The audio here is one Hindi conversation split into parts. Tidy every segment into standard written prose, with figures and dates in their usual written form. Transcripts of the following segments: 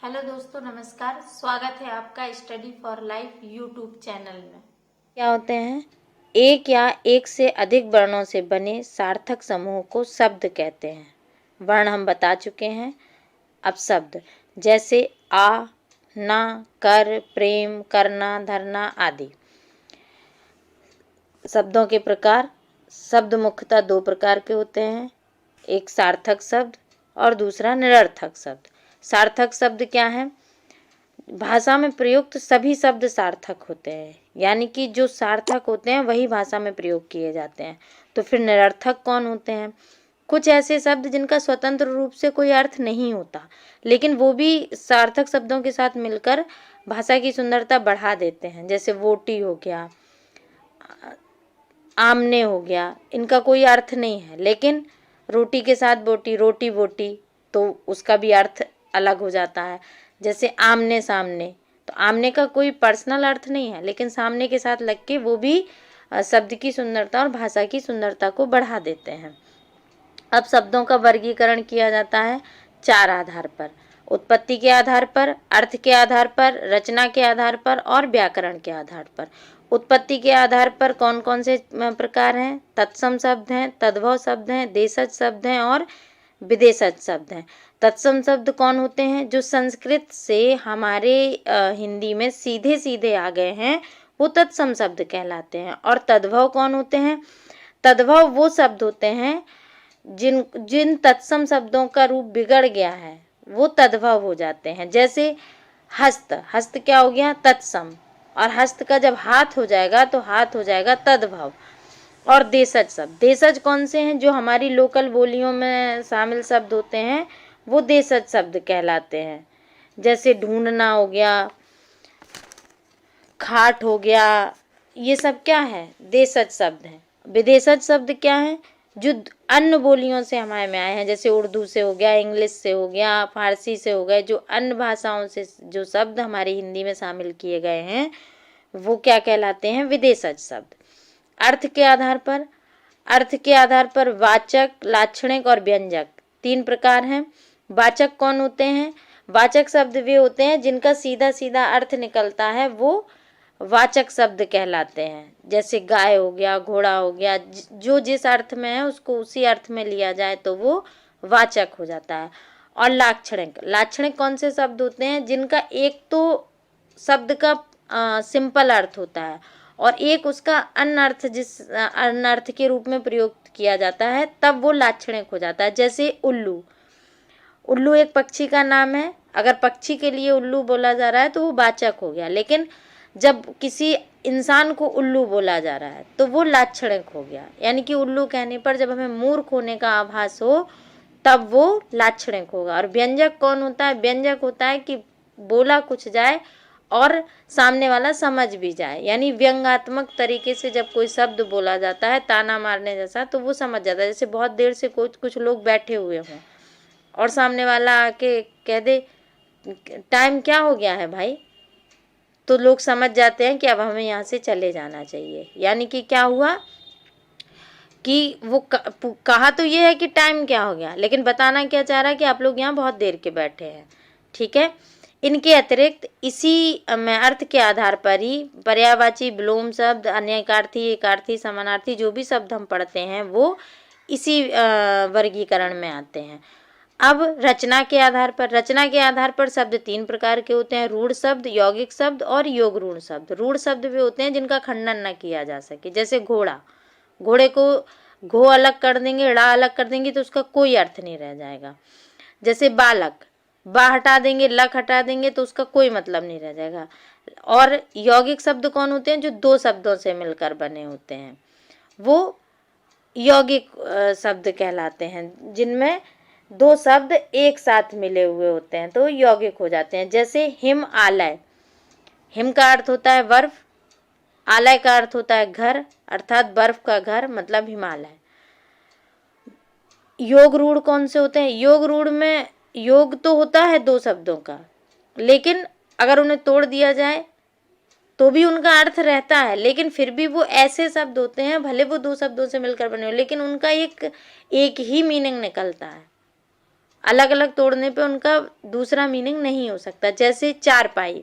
हेलो दोस्तों, नमस्कार। स्वागत है आपका study for life YouTube channel में। क्या होते हैं? एक या एक से अधिक वर्णों से बने सार्थक समूह को शब्द कहते हैं। वर्ण हम बता चुके हैं। अब शब्द जैसे आ, ना, कर, प्रेम, करना, धरना आदि। शब्दों के प्रकार। शब्द मुख्यतः दो प्रकार के होते हैं, एक सार्थक शब्द और दूसरा निरर्थक शब्द। सार्थक शब्द क्या है? भाषा में प्रयुक्त सभी शब्द सार्थक होते हैं, यानी कि जो सार्थक होते हैं वही भाषा में प्रयोग किए जाते हैं। तो फिर निरर्थक कौन होते हैं? कुछ ऐसे शब्द जिनका स्वतंत्र रूप से कोई अर्थ नहीं होता, लेकिन वो भी सार्थक शब्दों के साथ मिलकर भाषा की सुंदरता बढ़ा देते हैं। जैसे वोटी हो गया, आमने हो गया, इनका कोई अर्थ नहीं है, लेकिन रोटी के साथ बोटी, रोटी बोटी, तो उसका भी अर्थ अलग हो जाता है। जैसे आमने सामने, तो आमने का कोई पर्सनल अर्थ नहीं है, लेकिन सामने के साथ लग के वो भी शब्द की सुंदरता और भाषा की सुंदरता को बढ़ा देते हैं। अब शब्दों का वर्गीकरण किया जाता है चार आधार पर: उत्पत्ति के आधार पर, अर्थ के आधार पर, रचना के आधार पर और व्याकरण के आधार पर। उत्पत्ति के आधार पर कौन कौन से प्रकार हैं? तत्सम शब्द हैं, तद्भव शब्द हैं, देशज शब्द हैं और विदेशज शब्द हैं। तत्सम शब्द कौन होते हैं? जो संस्कृत से हमारे हिंदी में सीधे सीधे आ गए हैं, वो तत्सम शब्द कहलाते हैं। और तद्भव कौन होते हैं? तद्भव वो शब्द होते हैं जिन जिन तत्सम शब्दों का रूप बिगड़ गया है, वो तद्भव हो जाते हैं। जैसे हस्त, हस्त क्या हो गया? तत्सम, और हस्त का जब हाथ हो जाएगा तो हाथ हो जाएगा तद्भव। और देशज शब्द, देशज कौन से हैं? जो हमारी लोकल बोलियों में शामिल शब्द होते हैं, वो देशज शब्द कहलाते हैं। जैसे ढूंढना हो गया, खाट हो गया, ये सब क्या है? देशज शब्द हैं। विदेशज शब्द क्या है? जो अन्य बोलियों से हमारे में आए हैं, जैसे उर्दू से हो गया, इंग्लिश से हो गया, फारसी से हो गए, जो अन्य भाषाओं से जो शब्द हमारी हिंदी में शामिल किए गए हैं, वो क्या कहलाते हैं? विदेशज शब्द। अर्थ के आधार पर, अर्थ के आधार पर वाचक, लाक्षणिक और व्यंजक तीन प्रकार हैं। वाचक कौन होते हैं? वाचक शब्द वे होते हैं जिनका सीधा सीधा अर्थ निकलता है, वो वाचक शब्द कहलाते हैं। जैसे गाय हो गया, घोड़ा हो गया, जो जिस अर्थ में है उसको उसी अर्थ में लिया जाए तो वो वाचक हो जाता है। और लाक्षणिक, लाक्षणिक कौन से शब्द होते हैं? जिनका एक तो शब्द का सिंपल अर्थ होता है और एक उसका अन्य अर्थ, जिस अन्य अर्थ के रूप में प्रयोग किया जाता है, तब वो लाक्षणिक हो जाता है। जैसे उल्लू, उल्लू एक पक्षी का नाम है। अगर पक्षी के लिए उल्लू बोला जा रहा है तो वो वाचक हो गया, लेकिन जब किसी इंसान को उल्लू बोला जा रहा है तो वो लाक्षणिक हो गया। यानी कि उल्लू कहने पर जब हमें मूर्ख होने का आभास हो तब वो लाक्षणिक होगा। और व्यंजक कौन होता है? व्यंजक होता है कि बोला कुछ जाए और सामने वाला समझ भी जाए, यानी व्यंग्यात्मक तरीके से जब कोई शब्द बोला जाता है ताना मारने जैसा, तो वो समझ जाता है। जैसे बहुत देर से कुछ लोग बैठे हुए हों और सामने वाला आके कह दे टाइम क्या हो गया है भाई, तो लोग समझ जाते हैं कि अब हमें यहाँ से चले जाना चाहिए। यानी कि क्या हुआ कि वो कहा तो ये है कि टाइम क्या हो गया, लेकिन बताना क्या चाह रहा है कि आप लोग यहाँ बहुत देर के बैठे हैं। ठीक है। इनके अतिरिक्त इसी में अर्थ के आधार पर ही पर्यायवाची, विलोम शब्द, अनेकार्थी, एकार्थी, समानार्थी, जो भी शब्द हम पढ़ते हैं वो इसी वर्गीकरण में आते हैं। अब रचना के आधार पर, रचना के आधार पर शब्द तीन प्रकार के होते हैं: रूढ़ शब्द, यौगिक शब्द और योग रूढ़ शब्द। रूढ़ शब्द वे होते हैं जिनका खंडन न किया जा सके। जैसे घोड़ा, घोड़े को घो अलग कर देंगे, ड़ा अलग कर देंगे तो उसका कोई अर्थ नहीं रह जाएगा। जैसे बालक, बा हटा देंगे, लक हटा देंगे तो उसका कोई मतलब नहीं रह जाएगा। और यौगिक शब्द कौन होते हैं? जो दो शब्दों से मिलकर बने होते हैं, वो यौगिक शब्द कहलाते हैं। जिनमें दो शब्द एक साथ मिले हुए होते हैं तो यौगिक हो जाते हैं। जैसे हिम आलय, हिम का अर्थ होता है बर्फ, आलय का अर्थ होता है घर, अर्थात बर्फ का घर, मतलब हिमालय। योग रूढ़ कौन से होते हैं? योग रूढ़ में योग तो होता है दो शब्दों का, लेकिन अगर उन्हें तोड़ दिया जाए तो भी उनका अर्थ रहता है, लेकिन फिर भी वो ऐसे शब्द होते हैं, भले वो दो शब्दों से मिलकर बने हो, लेकिन उनका एक ही मीनिंग निकलता है। अलग अलग तोड़ने पे उनका दूसरा मीनिंग नहीं हो सकता। जैसे चारपाई,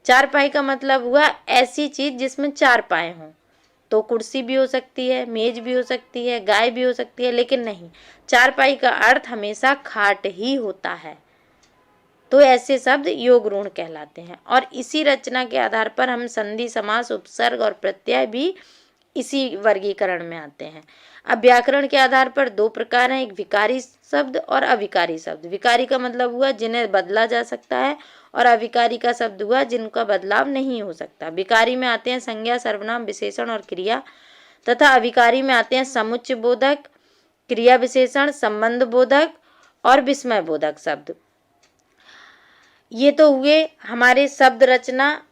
चारपाई का मतलब हुआ ऐसी चीज जिसमें 4 पाए हों। तो कुर्सी भी हो सकती है, मेज भी हो सकती है, गाय भी हो सकती है, लेकिन नहीं, चारपाई का अर्थ हमेशा खाट ही होता है। तो ऐसे शब्द योग ऋण कहलाते हैं। और इसी रचना के आधार पर हम संधि, समास, उपसर्ग और प्रत्यय भी इसी वर्गीकरण में आते हैं। अब व्याकरण के आधार पर 2 प्रकार हैं, एक विकारी शब्द और अविकारी शब्द। विकारी का मतलब हुआ जिन्हें बदला जा सकता है, और अविकारी का शब्द हुआ जिनका बदलाव नहीं हो सकता। विकारी में आते हैं संज्ञा, सर्वनाम, विशेषण और क्रिया, तथा अविकारी में आते हैं समुच्चय बोधक, क्रिया विशेषण, संबंध बोधक और विस्मय बोधक शब्द। ये तो हुए हमारे शब्द रचना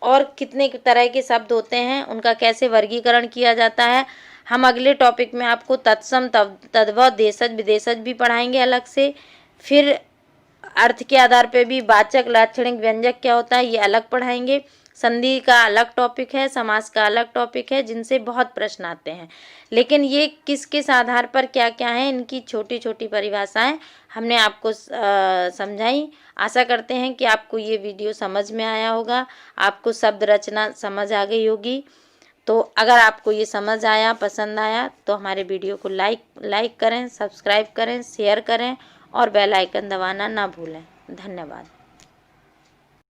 और कितने तरह के शब्द होते हैं, उनका कैसे वर्गीकरण किया जाता है। हम अगले टॉपिक में आपको तत्सम, तद्भव, देशज, विदेशज भी पढ़ाएंगे अलग से। फिर अर्थ के आधार पे भी वाचक, लाक्षणिक, व्यंजक क्या होता है ये अलग पढ़ाएंगे। संधि का अलग टॉपिक है, समास का अलग टॉपिक है, जिनसे बहुत प्रश्न आते हैं। लेकिन ये किस किस आधार पर क्या क्या है, इनकी छोटी छोटी परिभाषाएं हमने आपको समझाई। आशा करते हैं कि आपको ये वीडियो समझ में आया होगा, आपको शब्द रचना समझ आ गई होगी। तो अगर आपको ये समझ आया, पसंद आया, तो हमारे वीडियो को लाइक करें, सब्सक्राइब करें, शेयर करें और बेल आइकन दबाना ना भूलें। धन्यवाद।